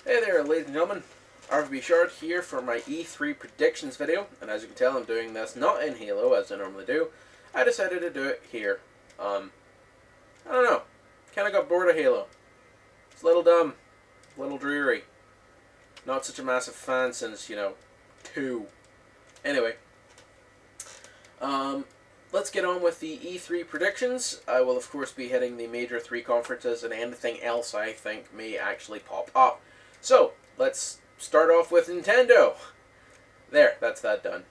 Hey there, ladies and gentlemen. RVB Shard here for my E3 predictions video, and as you can tell, I'm doing this not in Halo as I normally do. I decided to do it here. I don't know. Kind of got bored of Halo. It's a little dumb, a little dreary. Not such a massive fan since 2. Anyway, let's get on with the E3 predictions. I will of course be hitting the major 3 conferences and anything else I think may actually pop up. So, let's start off with Nintendo. There, that's that done.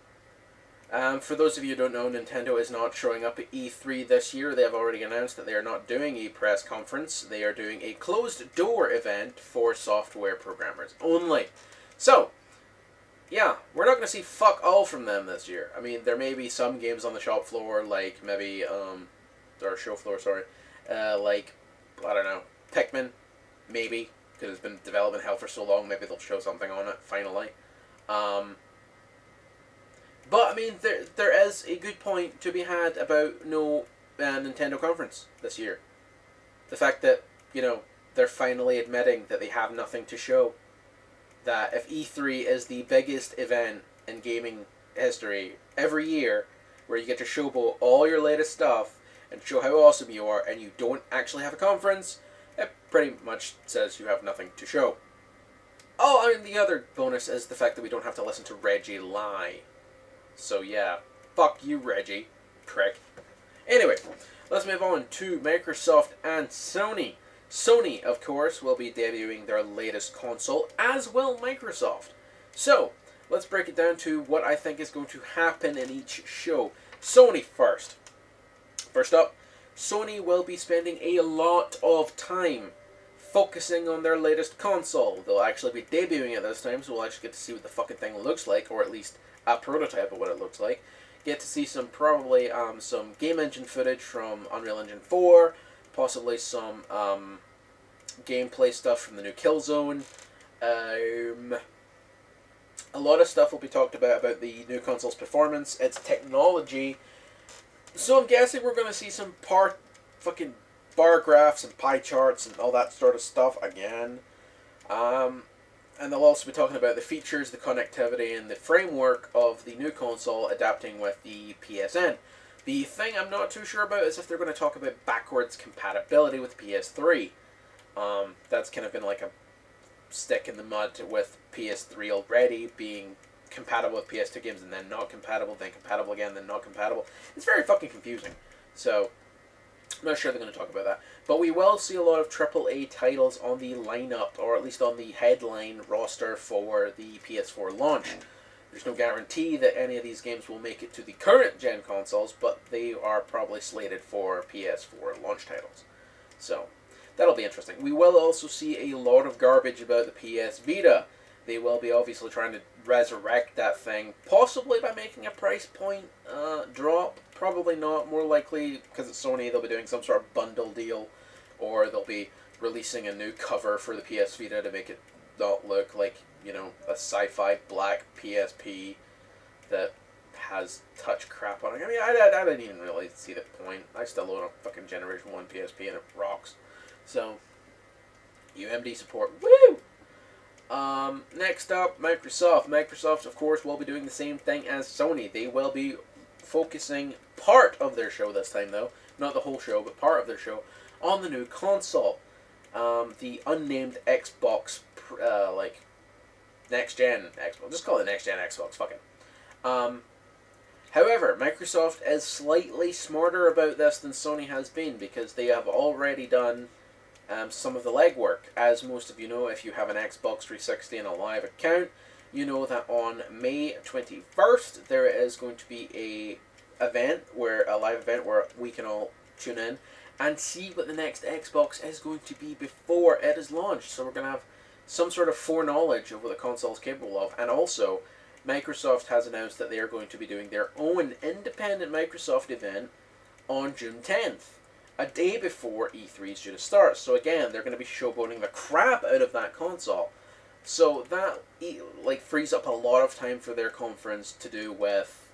For those of you who don't know, Nintendo is not showing up at E3 this year. They have already announced that they are not doing a press conference. They are doing a closed-door event for software programmers only. So, yeah, we're not going to see fuck all from them this year. I mean, there may be some games on the shop floor, like maybe, or show floor, sorry, like, I don't know, Pikmin, maybe. Because it's been in development hell for so long, maybe they'll show something on it, finally. But, I mean, there is a good point to be had about no Nintendo conference this year. The fact that, they're finally admitting that they have nothing to show. That if E3 is the biggest event in gaming history every year, where you get to showboat all your latest stuff and show how awesome you are, and you don't actually have a conference, it pretty much says you have nothing to show. Oh, and the other bonus is the fact that we don't have to listen to Reggie lie. So yeah, fuck you, Reggie, prick. Anyway, let's move on to Microsoft and Sony. Sony, of course, will be debuting their latest console, as will Microsoft. So, let's break it down to what I think is going to happen in each show. Sony first. First up, Sony will be spending a lot of time focusing on their latest console. They'll actually be debuting it this time, so we'll actually get to see what the fucking thing looks like, or at least a prototype of what it looks like. Get to see probably some game engine footage from Unreal Engine 4, possibly some gameplay stuff from the new Killzone. A lot of stuff will be talked about the new console's performance, its technology. So I'm guessing we're going to see some fucking bar graphs and pie charts and all that sort of stuff again. And they'll also be talking about the features, the connectivity, and the framework of the new console adapting with the PSN. The thing I'm not too sure about is if they're going to talk about backwards compatibility with PS3. That's kind of been like a stick in the mud with PS3 already being compatible with PS2 games and then not compatible, then compatible again, then not compatible. It's very fucking confusing. So, I'm not sure they're going to talk about that. But we will see a lot of AAA titles on the lineup, or at least on the headline roster for the PS4 launch. There's no guarantee that any of these games will make it to the current gen consoles, but they are probably slated for PS4 launch titles. So, that'll be interesting. We will also see a lot of garbage about the PS Vita. They will be obviously trying to resurrect that thing, possibly by making a price point drop. Probably not. More likely, because it's Sony, they'll be doing some sort of bundle deal, or they'll be releasing a new cover for the PS Vita to make it not look like, a sci-fi black PSP that has touch crap on it. I mean, I didn't even really see the point. I still own a fucking Generation 1 PSP and it rocks. So, UMD support. Woo! Next up, Microsoft. Microsoft, of course, will be doing the same thing as Sony. They will be focusing part of their show this time, though. Not the whole show, but part of their show on the new console. The unnamed Xbox, next-gen Xbox. Just call it next-gen Xbox. Fuck it. However, Microsoft is slightly smarter about this than Sony has been, because they have already done some of the legwork. As most of you know, if you have an Xbox 360 and a live account, you know that on May 21st there is going to be a live event where we can all tune in and see what the next Xbox is going to be before it is launched. So we're going to have some sort of foreknowledge of what the console is capable of. And also, Microsoft has announced that they are going to be doing their own independent Microsoft event on June 10th. A day before E3 is due to start. So again, they're going to be showboating the crap out of that console. So that frees up a lot of time for their conference to do with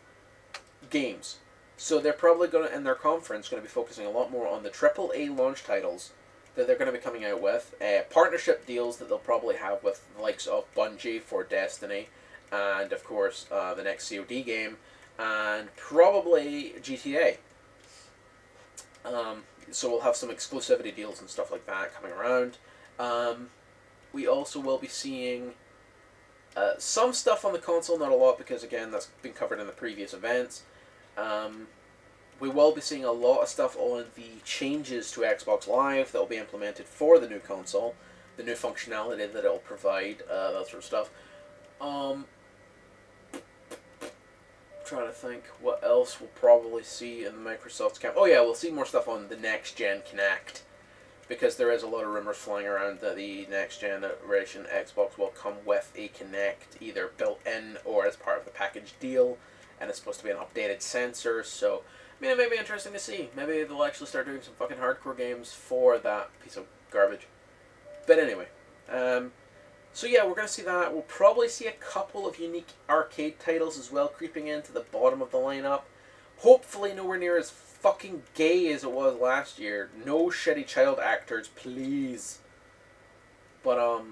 games. So they're probably going to, in their conference, going to be focusing a lot more on the AAA launch titles that they're going to be coming out with, partnership deals that they'll probably have with the likes of Bungie for Destiny, and of course the next COD game, and probably GTA. So we'll have some exclusivity deals and stuff like that coming around. We also will be seeing some stuff on the console, not a lot because again that's been covered in the previous events. We will be seeing a lot of stuff on the changes to Xbox Live that will be implemented for the new console, the new functionality that it will provide, that sort of stuff. Trying to think what else we'll probably see in Microsoft's camp. Oh yeah, we'll see more stuff on the next gen Kinect, because there is a lot of rumors flying around that the next generation Xbox will come with a Kinect either built in or as part of the package deal, and it's supposed to be an updated sensor. So I mean, it may be interesting to see. Maybe they'll actually start doing some fucking hardcore games for that piece of garbage. But anyway, so yeah, we're going to see that. We'll probably see a couple of unique arcade titles as well creeping into the bottom of the lineup. Hopefully nowhere near as fucking gay as it was last year. No shitty child actors, please. But,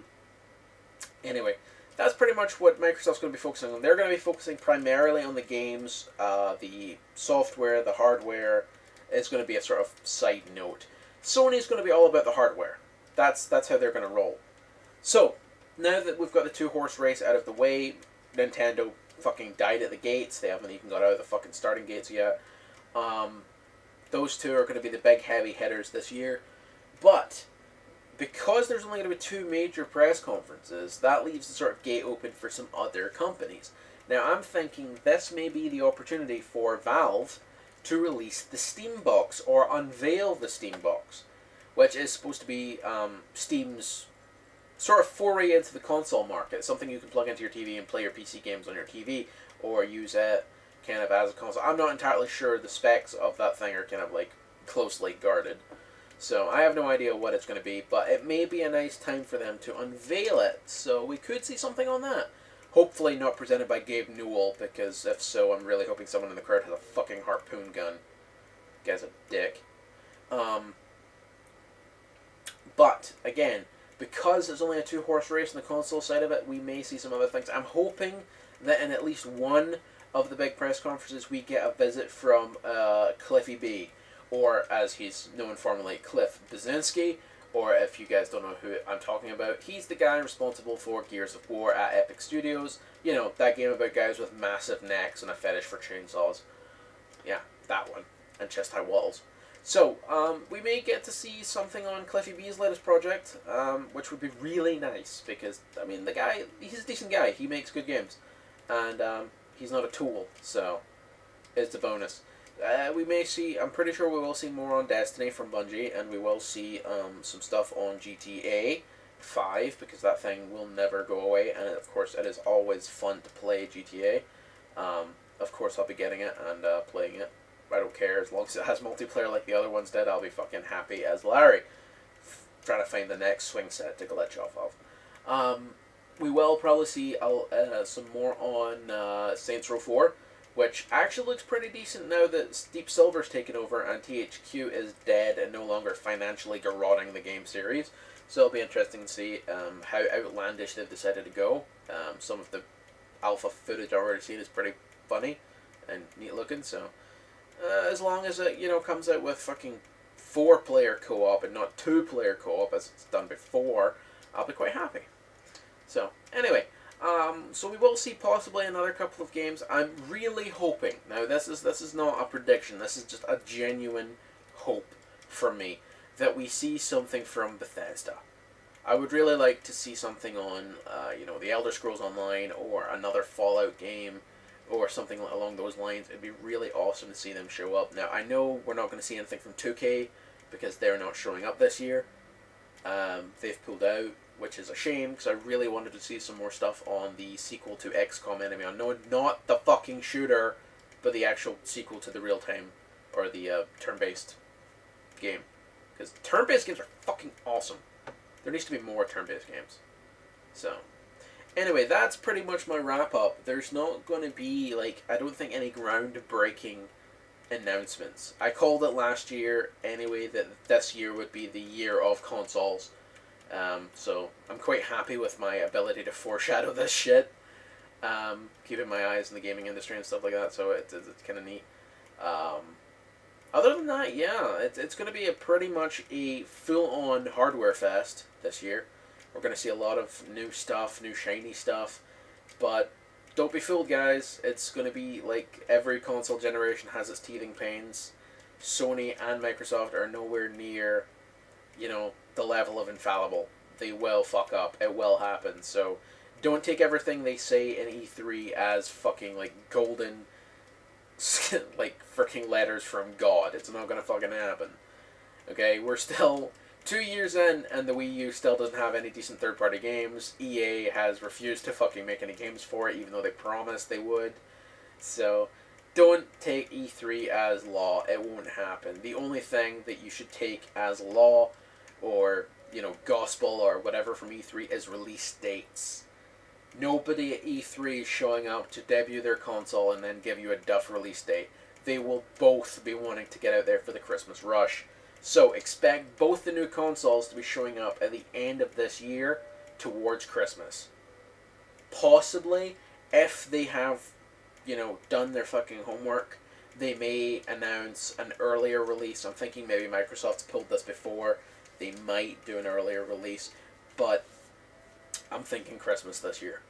anyway, that's pretty much what Microsoft's going to be focusing on. They're going to be focusing primarily on the games. The software, the hardware is going to be a sort of side note. Sony's going to be all about the hardware. That's how they're going to roll. So, now that we've got the two-horse race out of the way, Nintendo fucking died at the gates. They haven't even got out of the fucking starting gates yet. Those two are going to be the big heavy hitters this year. But because there's only going to be two major press conferences, that leaves the sort of gate open for some other companies. Now, I'm thinking this may be the opportunity for Valve to release the Steam Box, or unveil the Steam Box, which is supposed to be Steam's sort of foray into the console market, something you can plug into your TV and play your PC games on your TV, or use it kind of as a console. I'm not entirely sure the specs of that thing are kind of like closely guarded, so I have no idea what it's going to be, but it may be a nice time for them to unveil it, so we could see something on that. Hopefully not presented by Gabe Newell, because if so, I'm really hoping someone in the crowd has a fucking harpoon gun. The guy's a dick. But, again, because there's only a two-horse race on the console side of it, we may see some other things. I'm hoping that in at least one of the big press conferences we get a visit from Cliffy B, or as he's known formally, Cliff Basinski, or if you guys don't know who I'm talking about, he's the guy responsible for Gears of War at Epic Studios. You know, that game about guys with massive necks and a fetish for chainsaws. Yeah, that one. And chest-high walls. So, we may get to see something on Cliffy B's latest project, which would be really nice, because, I mean, the guy, he's a decent guy, he makes good games, and he's not a tool, so it's a bonus. We may see, I'm pretty sure we will see more on Destiny from Bungie, and we will see some stuff on GTA 5, because that thing will never go away, and of course it is always fun to play GTA. Of course I'll be getting it and playing it. I don't care, as long as it has multiplayer like the other ones did, I'll be fucking happy as Larry. Trying to find the next swing set to glitch off of. We will probably see some more on Saints Row 4, which actually looks pretty decent now that Deep Silver's taken over and THQ is dead and no longer financially garroting the game series. So it'll be interesting to see how outlandish they've decided to go. Some of the alpha footage I've already seen is pretty funny and neat looking, so as long as it, you know, comes out with fucking 4-player co-op and not 2-player co-op as it's done before, I'll be quite happy. So, anyway, so we will see possibly another couple of games. I'm really hoping, now this is not a prediction, this is just a genuine hope from me, that we see something from Bethesda. I would really like to see something on, you know, the Elder Scrolls Online, or another Fallout game, or something along those lines. It'd be really awesome to see them show up. Now, I know we're not going to see anything from 2K, because they're not showing up this year. They've pulled out, which is a shame, because I really wanted to see some more stuff on the sequel to XCOM Enemy Unknown. Not the fucking shooter, but the actual sequel to the real-time, or the turn-based game. Because turn-based games are fucking awesome. There needs to be more turn-based games. So, anyway, that's pretty much my wrap-up. There's not going to be, like, I don't think any groundbreaking announcements. I called it last year anyway that this year would be the year of consoles. So I'm quite happy with my ability to foreshadow this shit. Keeping my eyes in the gaming industry and stuff like that, so it's kind of neat. Um, Other than that, yeah, it's going to be a pretty much a full-on hardware fest this year. We're going to see a lot of new stuff, new shiny stuff, but don't be fooled, guys. It's going to be like every console generation has its teething pains. Sony and Microsoft are nowhere near, the level of infallible. They will fuck up. It will happen. So don't take everything they say in E3 as fucking like golden like freaking letters from God. It's not gonna fucking happen. Okay, we're still 2 years in, and the Wii U still doesn't have any decent third-party games. EA has refused to fucking make any games for it, even though they promised they would. So, don't take E3 as law. It won't happen. The only thing that you should take as law, or gospel or whatever from E3 is release dates. Nobody at E3 is showing up to debut their console and then give you a duff release date. They will both be wanting to get out there for the Christmas rush. So expect both the new consoles to be showing up at the end of this year towards Christmas. Possibly, if they have, done their fucking homework, they may announce an earlier release. I'm thinking maybe Microsoft's pulled this before. They might do an earlier release, but I'm thinking Christmas this year.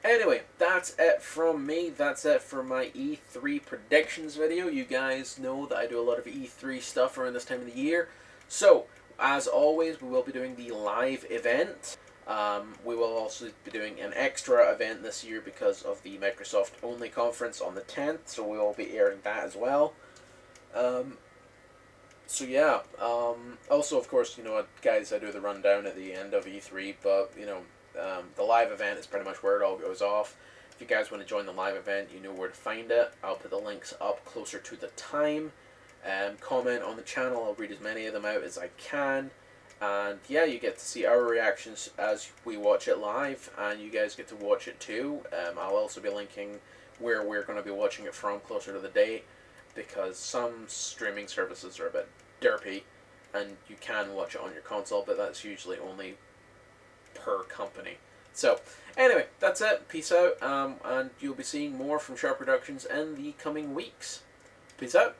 Anyway, that's it from me. That's it for my E3 predictions video. You guys know that I do a lot of E3 stuff around this time of the year. So, as always, we will be doing the live event. We will also be doing an extra event this year because of the Microsoft Only conference on the 10th. So we will be airing that as well. So yeah, also of course, guys, I do the rundown at the end of E3, but, the live event is pretty much where it all goes off. If you guys want to join the live event, you know where to find it. I'll put the links up closer to the time. Comment on the channel, I'll read as many of them out as I can. And yeah, you get to see our reactions as we watch it live, and you guys get to watch it too. I'll also be linking where we're going to be watching it from closer to the date, because some streaming services are a bit derpy, and you can watch it on your console, but that's usually only per company. So, anyway, that's it. Peace out, and you'll be seeing more from Sharp Productions in the coming weeks. Peace out.